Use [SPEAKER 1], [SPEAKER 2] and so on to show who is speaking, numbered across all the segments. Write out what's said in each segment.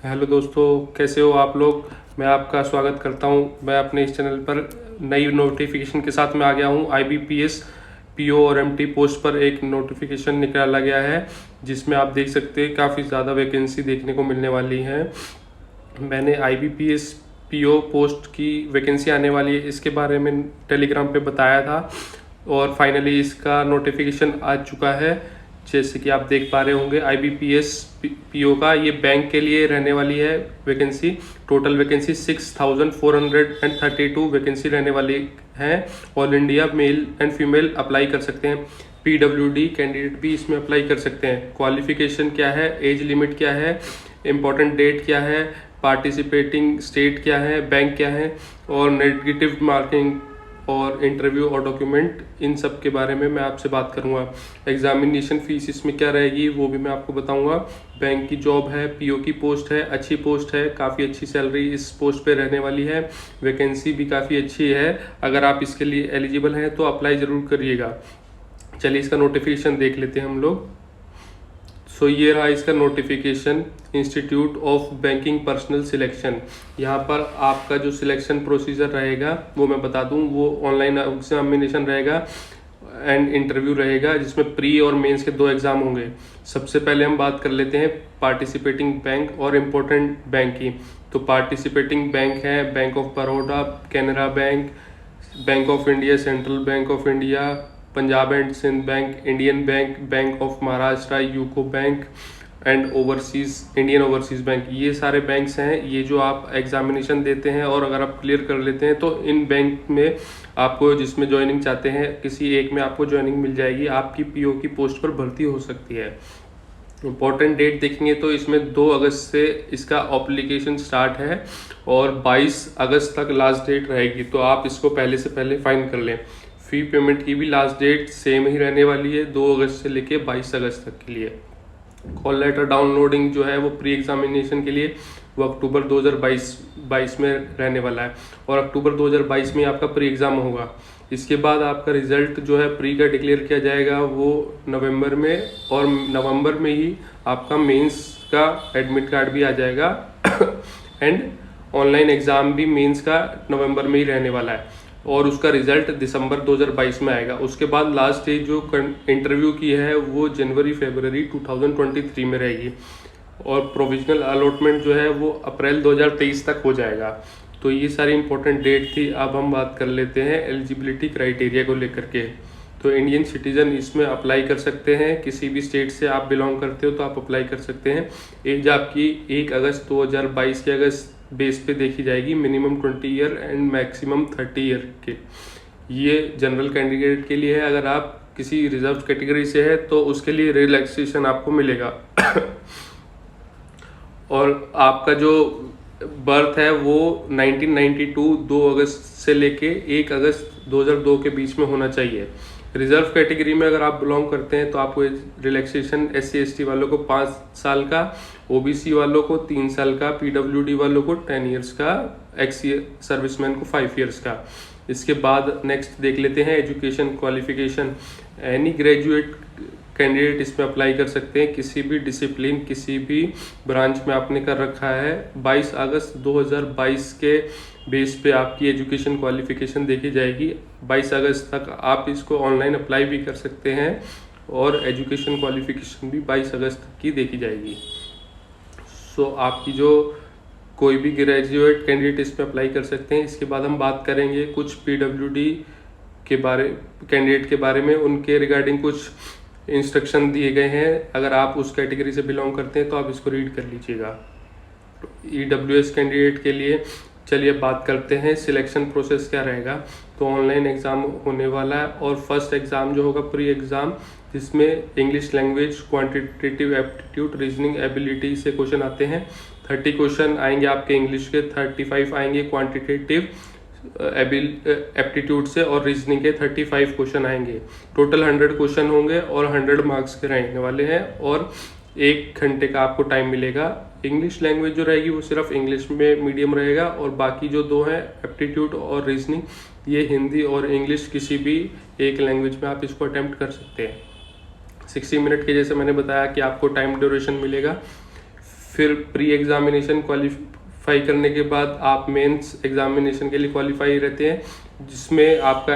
[SPEAKER 1] Hello दोस्तों, कैसे हो आप लोग। मैं आपका स्वागत करता हूं। मैं अपने इस चैनल पर नई नोटिफिकेशन के साथ में आ गया हूं। IBPS PO और MT पोस्ट पर एक नोटिफिकेशन निकाला गया है, जिसमें आप देख सकते हैं काफ़ी ज़्यादा वैकेंसी देखने को मिलने वाली है। मैंने IBPS PO पोस्ट की वैकेंसी आने वाली है, इसके बारे में टेलीग्राम पे बताया था और फाइनली इसका नोटिफिकेशन आ चुका है। जैसे कि आप देख पा रहे होंगे, IBPS PO का ये बैंक के लिए रहने वाली है वैकेंसी। टोटल वैकेंसी 6432 वैकेंसी रहने वाली है। All India male and female apply कर सकते हैं। PWD कैंडिडेट भी इसमें अप्लाई कर सकते हैं। क्वालिफिकेशन क्या है, एज लिमिट क्या है, इम्पोर्टेंट डेट क्या है, पार्टिसिपेटिंग स्टेट क्या है, बैंक क्या है और नेगेटिव मार्किंग और इंटरव्यू और डॉक्यूमेंट, इन सब के बारे में मैं आपसे बात करूंगा। एग्जामिनेशन फीस इसमें क्या रहेगी वो भी मैं आपको बताऊंगा। बैंक की जॉब है, PO की पोस्ट है, अच्छी पोस्ट है, काफ़ी अच्छी सैलरी इस पोस्ट पे रहने वाली है। वैकेंसी भी काफ़ी अच्छी है। अगर आप इसके लिए एलिजिबल हैं तो अप्लाई ज़रूर करिएगा। चलिए इसका नोटिफिकेशन देख लेते हैं हम लोग। ये रहा इसका notification. Institute of banking personal selection, यहाँ पर आपका जो सिलेक्शन प्रोसीजर रहेगा वो मैं बता दूं। वो ऑनलाइन एग्जामिनेशन रहेगा एंड इंटरव्यू रहेगा, जिसमें प्री और मेंस के 2 एग्जाम होंगे। सबसे पहले हम बात कर लेते हैं पार्टिसिपेटिंग बैंक और इम्पोर्टेंट बैंक की। तो पार्टिसिपेटिंग बैंक है bank of Baroda, Canara bank, bank of India, central bank of India, Punjab and Sindh bank, Indian bank, bank of Maharashtra, UCO bank and Indian overseas bank. ये सारे बैंक्स हैं। ये जो आप एग्जामिनेशन देते हैं और अगर आप क्लियर कर लेते हैं तो इन बैंक में आपको, जिसमें ज्वाइनिंग चाहते हैं, किसी एक में आपको ज्वाइनिंग मिल जाएगी। आपकी PO की पोस्ट पर भर्ती हो सकती है। इम्पोर्टेंट डेट देखेंगे तो इसमें 2 अगस्त से इसका एप्लीकेशन स्टार्ट है और 22 अगस्त तक लास्ट डेट रहेगी। तो आप इसको पहले से पहले फाइन कर लें। फी पेमेंट की भी लास्ट डेट सेम ही रहने वाली है, 2 अगस्त से लेके 22 अगस्त तक के लिए। कॉल लेटर डाउनलोडिंग जो है वो प्री एग्जामिनेशन के लिए वो अक्टूबर 2022 में रहने वाला है और अक्टूबर 2022 में आपका प्री एग्ज़ाम होगा। इसके बाद आपका रिजल्ट जो है प्री का डिक्लेयर किया जाएगा वो नवंबर में, और नवंबर में ही आपका मेंस का एडमिट कार्ड भी आ जाएगा एंड ऑनलाइन एग्ज़ाम भी मेंस का नवंबर में ही रहने वाला है और उसका रिजल्ट दिसंबर 2022 में आएगा। उसके बाद लास्ट डेट जो इंटरव्यू की है वो जनवरी-फरवरी 2023 में रहेगी और प्रोविजनल अलॉटमेंट जो है वो अप्रैल 2023 तक हो जाएगा। तो ये सारी इंपॉर्टेंट डेट थी। अब हम बात कर लेते हैं एलिजिबिलिटी क्राइटेरिया को लेकर के। तो इंडियन सिटीजन इसमें अप्लाई कर सकते हैं। किसी भी स्टेट से आप बिलोंग करते हो तो आप अप्लाई कर सकते हैं। एज आपकी 1 अगस्त 2022 के अगस्त बेस पे देखी जाएगी। Minimum 20 year and maximum 30 year के। ये जनरल कैंडिडेट के लिए है। अगर आप किसी रिजर्व कैटेगरी से है तो उसके लिए रिलैक्सेशन आपको मिलेगा और आपका जो बर्थ है वो 1992 2 अगस्त से लेके 1 अगस्त 2002 के बीच में होना चाहिए। रिजर्व कैटेगरी में अगर आप बिलोंग करते हैं तो आपको रिलैक्सेशन SC/ST वालों को 5 साल का, OBC वालों को 3 साल का, PWD वालों को 10 ईयर्स का, एक्स सर्विसमैन को 5 ईयर्स का। इसके बाद नेक्स्ट देख लेते हैं education qualification. Any graduate candidate इसमें अप्लाई कर सकते हैं। किसी भी डिसिप्लिन, किसी भी ब्रांच में आपने कर रखा है। 22 अगस्त 2022 के बेस पे आपकी एजुकेशन क्वालिफिकेशन देखी जाएगी। 22 अगस्त तक आप इसको ऑनलाइन अप्लाई भी कर सकते हैं और एजुकेशन क्वालिफिकेशन भी 22 अगस्त की देखी जाएगी। आपकी जो कोई भी ग्रेजुएट कैंडिडेट इस पर अप्लाई कर सकते हैं। इसके बाद हम बात करेंगे कुछ PWD के कैंडिडेट के बारे में। उनके रिगार्डिंग कुछ इंस्ट्रक्शन दिए गए हैं। अगर आप उस कैटेगरी से बिलोंग करते हैं तो आप इसको रीड कर लीजिएगा। EWS कैंडिडेट के लिए चलिए बात करते हैं सिलेक्शन प्रोसेस क्या रहेगा। तो ऑनलाइन एग्ज़ाम होने वाला है और फर्स्ट एग्ज़ाम जो होगा प्री एग्ज़ाम, जिसमें English language, quantitative aptitude, reasoning ability से क्वेश्चन आते हैं। 30 क्वेश्चन आएंगे आपके इंग्लिश के, 35 आएंगे क्वांटिटेटिव एप्टीट्यूड से और रीजनिंग के 35 क्वेश्चन आएंगे। टोटल 100 क्वेश्चन होंगे और 100 मार्क्स के रहने वाले हैं और 1 घंटे का आपको टाइम मिलेगा। इंग्लिश लैंग्वेज जो रहेगी वो सिर्फ इंग्लिश में मीडियम रहेगा और बाकी जो 2 हैं एप्टीट्यूड और रीजनिंग, ये हिंदी और इंग्लिश किसी भी एक लैंग्वेज में आप इसको अटेम्प्ट कर सकते हैं। 60 मिनट के जैसे मैंने बताया कि आपको टाइम ड्यूरेशन मिलेगा। फिर प्री एग्जामिनेशन क्वालिफाई करने के बाद आप मेंस एग्जामिनेशन के लिए क्वालिफाई रहते हैं, जिसमें आपका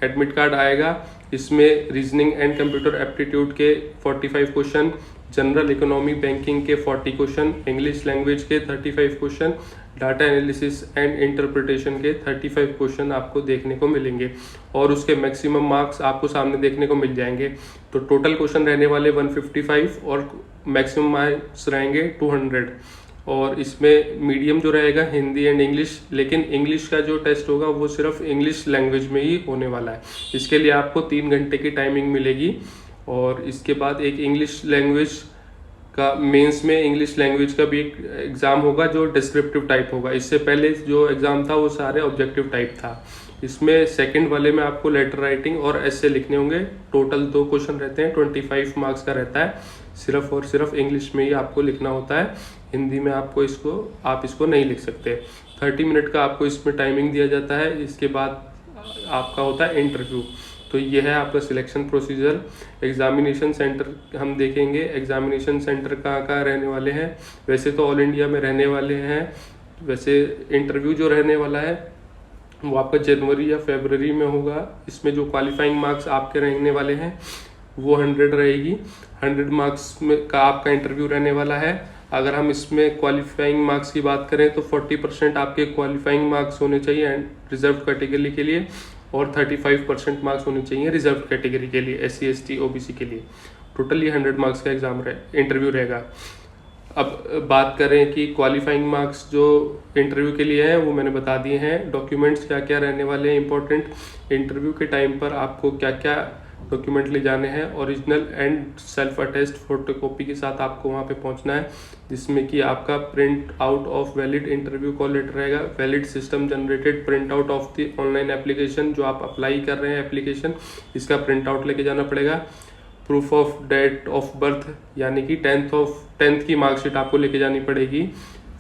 [SPEAKER 1] एडमिट कार्ड आएगा। इसमें रीजनिंग एंड कंप्यूटर एप्टीट्यूड के 45 क्वेश्चन, जनरल इकोनॉमी बैंकिंग के 40 क्वेश्चन, इंग्लिश लैंग्वेज के 35 question, data analysis and interpretation के 35 क्वेश्चन आपको देखने को मिलेंगे और उसके मैक्सिमम मार्क्स आपको सामने देखने को मिल जाएंगे। तो टोटल क्वेश्चन रहने वाले 155 और मैक्सिमम मार्क्स रहेंगे 200। और इसमें मीडियम जो रहेगा हिंदी एंड इंग्लिश, लेकिन इंग्लिश का जो टेस्ट होगा वो सिर्फ इंग्लिश लैंग्वेज में ही होने वाला है। इसके लिए आपको 3 घंटे की टाइमिंग मिलेगी। और इसके बाद एक इंग्लिश लैंग्वेज का मेंस में इंग्लिश लैंग्वेज का भी एक एग्ज़ाम होगा जो डिस्क्रिप्टिव टाइप होगा। इससे पहले जो एग्ज़ाम था वो सारे ऑब्जेक्टिव टाइप था। इसमें सेकंड वाले में आपको लेटर राइटिंग और ऐसे लिखने होंगे। टोटल 2 क्वेश्चन रहते हैं, 25 मार्क्स का रहता है। सिर्फ और सिर्फ इंग्लिश में ही आपको लिखना होता है, हिंदी में आप इसको नहीं लिख सकते। 30 मिनट का आपको इसमें टाइमिंग दिया जाता है। इसके बाद आपका होता है इंटरव्यू। तो ये है आपका सिलेक्शन प्रोसीजर। एग्जामिनेशन सेंटर हम देखेंगे, एग्जामिनेशन सेंटर कहाँ कहाँ रहने वाले हैं। वैसे तो ऑल इंडिया में रहने वाले हैं। वैसे इंटरव्यू जो रहने वाला है वो आपका जनवरी या फरवरी में होगा। इसमें जो क्वालिफाइंग मार्क्स आपके रहने वाले हैं वो 100 रहेगी। 100 मार्क्स में का आपका इंटरव्यू रहने वाला है। अगर हम इसमें क्वालिफाइंग मार्क्स की बात करें तो 40% आपके क्वालिफाइंग मार्क्स होने चाहिए एंड रिजर्व कैटेगरी के लिए, और 35% मार्क्स होने चाहिए रिजर्व कैटेगरी के लिए, SC ST OBC के लिए। टोटल ये 100 मार्क्स का इंटरव्यू रहेगा। अब बात करें कि क्वालिफाइंग मार्क्स जो इंटरव्यू के लिए हैं वो मैंने बता दिए हैं। डॉक्यूमेंट्स क्या क्या रहने वाले हैं इंपॉर्टेंट, इंटरव्यू के टाइम पर आपको क्या क्या डॉक्यूमेंट ले जाने हैं। Original and self attest photocopy के साथ आपको वहाँ पे पहुँचना है, जिसमें कि आपका print out of valid interview call letter रहेगा, valid system generated print out of the online application जो आप अप्लाई कर रहे हैं एप्लीकेशन, इसका प्रिंट आउट लेके जाना पड़ेगा। Proof of date of birth यानी कि 10th की मार्कशीट आपको लेके जानी पड़ेगी।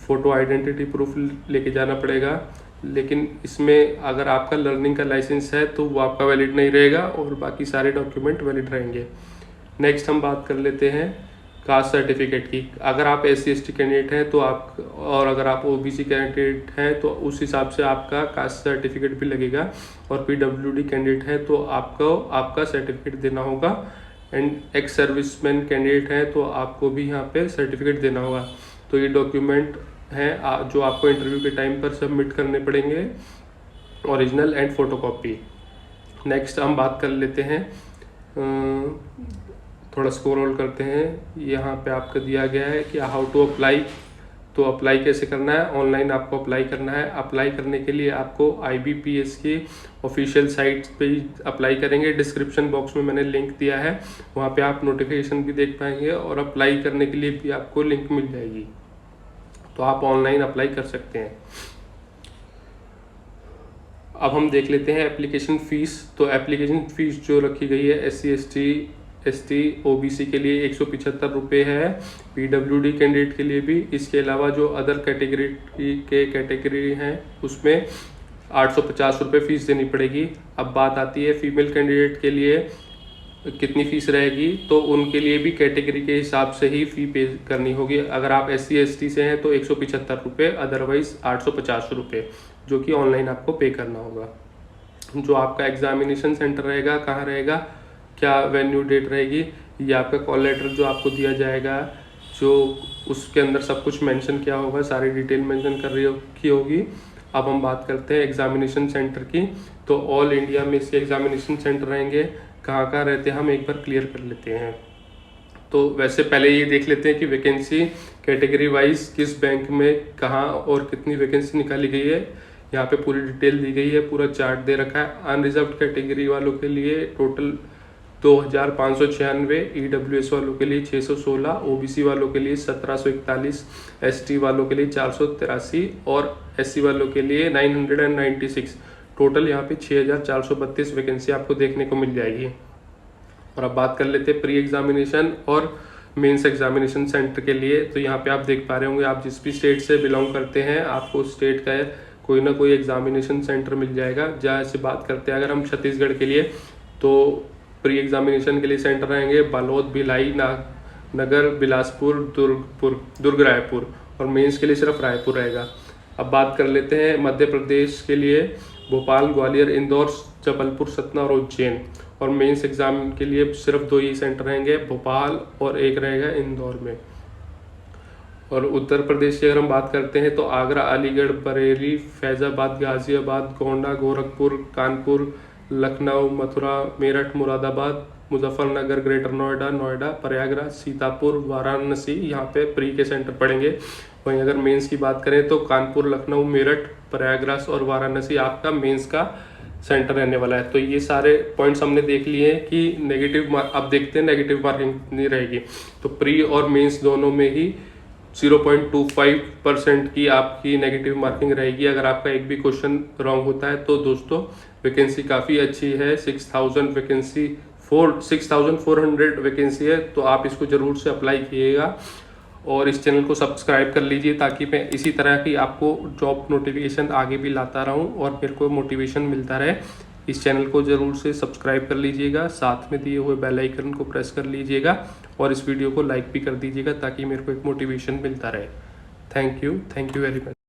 [SPEAKER 1] फोटो आइडेंटिटी प्रूफ लेके जाना पड़ेगा। लेकिन इसमें अगर आपका लर्निंग का लाइसेंस है तो वो आपका वैलिड नहीं रहेगा और बाकी सारे डॉक्यूमेंट वैलिड रहेंगे। नेक्स्ट हम बात कर लेते हैं कास्ट सर्टिफिकेट की। अगर आप SC ST कैंडिडेट हैं तो आप, और अगर आप OBC कैंडिडेट हैं तो उस हिसाब से आपका कास्ट सर्टिफिकेट भी लगेगा। और PWD कैंडिडेट है तो आपको आपका सर्टिफिकेट देना होगा। एंड एक्स सर्विसमैन कैंडिडेट हैं तो आपको भी यहाँ पे सर्टिफिकेट देना होगा। तो ये डॉक्यूमेंट हैं जो आपको इंटरव्यू के टाइम पर सबमिट करने पड़ेंगे, ओरिजिनल एंड फोटोकॉपी। नेक्स्ट हम बात कर लेते हैं, थोड़ा स्क्रॉल करते हैं। यहाँ पे आपको दिया गया है कि हाउ टू अप्लाई। तो अप्लाई कैसे करना है, ऑनलाइन आपको अप्लाई करना है। अप्लाई करने के लिए आपको IBPS की ऑफिशियल साइट पे ही अप्लाई करेंगे। डिस्क्रिप्शन बॉक्स में मैंने लिंक दिया है, वहाँ पे आप नोटिफिकेशन भी देख पाएंगे और अप्लाई करने के लिए भी आपको लिंक मिल जाएगी, तो आप ऑनलाइन अप्लाई कर सकते हैं। अब हम देख लेते हैं एप्लीकेशन फ़ीस। तो एप्लीकेशन फ़ीस जो रखी गई है SC ST OBC के लिए 175 रुपये है, PWD कैंडिडेट के लिए भी। इसके अलावा जो अदर कैटेगरी हैं उसमें 850 रुपये फ़ीस देनी पड़ेगी। अब बात आती है फीमेल कैंडिडेट के लिए कितनी फ़ीस रहेगी, तो उनके लिए भी कैटेगरी के हिसाब से ही फ़ी पे करनी होगी। अगर आप SC ST से हैं तो 175 रुपये, अदरवाइज़ 850 रुपये, जो कि ऑनलाइन आपको पे करना होगा। जो आपका एग्जामिनेशन सेंटर रहेगा कहाँ रहेगा, क्या वेन्यू डेट रहेगी, ये आपका कॉल लेटर जो आपको दिया जाएगा, जो उसके अंदर सब कुछ मेंशन किया होगा, सारी डिटेल मेंशन कर रखी होगी। अब हम बात करते हैं एग्जामिनेशन सेंटर की। तो ऑल इंडिया में इसके एग्जामिनेशन सेंटर रहेंगे, कहाँ कहाँ रहते हैं हम एक बार क्लियर कर लेते हैं। तो वैसे पहले ये देख लेते हैं कि वैकेंसी कैटेगरी वाइज किस बैंक में कहाँ और कितनी वैकेंसी निकाली गई है। यहाँ पे पूरी डिटेल दी गई है, पूरा चार्ट दे रखा है। अनरिजर्व्ड कैटेगरी वालों के लिए टोटल 2596, EWS वालों के लिए 616, OBC वालों के लिए 1741, ST वालों के लिए 483 और SC वालों के लिए 996। टोटल यहाँ पे 6432 वैकेंसी आपको देखने को मिल जाएगी। और अब बात कर लेते हैं प्री एग्जामिनेशन और मेंस एग्जामिनेशन सेंटर के लिए। तो यहाँ पे आप देख पा रहे होंगे, आप जिस भी स्टेट से बिलोंग करते हैं आपको स्टेट का कोई ना कोई एग्जामिनेशन सेंटर मिल जाएगा। जैसे बात करते हैं अगर हम छत्तीसगढ़ के लिए, तो प्री एग्जामिनेशन के लिए सेंटर रहेंगे बालोद, भिलाई, नगर, बिलासपुर, दुर्ग रायपुर, और मेंस के लिए सिर्फ रायपुर रहेगा। अब बात कर लेते हैं मध्य प्रदेश के लिए भोपाल, ग्वालियर, इंदौर, जबलपुर, सतना और उज्जैन, और मेंस एग्जाम के लिए सिर्फ 2 ही सेंटर रहेंगे, भोपाल और एक रहेगा इंदौर में। और उत्तर प्रदेश की अगर हम बात करते हैं तो आगरा, अलीगढ़, बरेली, फैजाबाद, गाजियाबाद, गोंडा, गोरखपुर, कानपुर, लखनऊ, मथुरा, मेरठ, मुरादाबाद, मुजफ्फरनगर, ग्रेटर नोएडा, प्रयागराज, सीतापुर, वाराणसी, यहाँ पे प्री के सेंटर पड़ेंगे। वहीं अगर मेंस की बात करें तो कानपुर, लखनऊ, मेरठ, प्रयागराज और वाराणसी आपका मेंस का सेंटर रहने वाला है। तो ये सारे पॉइंट्स हमने देख लिए हैं कि नेगेटिव अब देखते हैं नेगेटिव मार्किंग नहीं रहेगी। तो प्री और मेंस दोनों में ही 0.25% की आपकी नेगेटिव मार्किंग रहेगी अगर आपका एक भी क्वेश्चन रॉन्ग होता है। तो दोस्तों वैकेंसी काफ़ी अच्छी है, 6,400 वैकेंसी है, तो आप इसको ज़रूर से अप्लाई कीजिएगा और इस चैनल को सब्सक्राइब कर लीजिए ताकि मैं इसी तरह की आपको जॉब नोटिफिकेशन आगे भी लाता रहूं और मेरे को मोटिवेशन मिलता रहे। इस चैनल को ज़रूर से सब्सक्राइब कर लीजिएगा, साथ में दिए हुए बेल आइकन को प्रेस कर लीजिएगा और इस वीडियो को लाइक भी कर दीजिएगा ताकि मेरे को एक मोटिवेशन मिलता रहे। Thank you very much.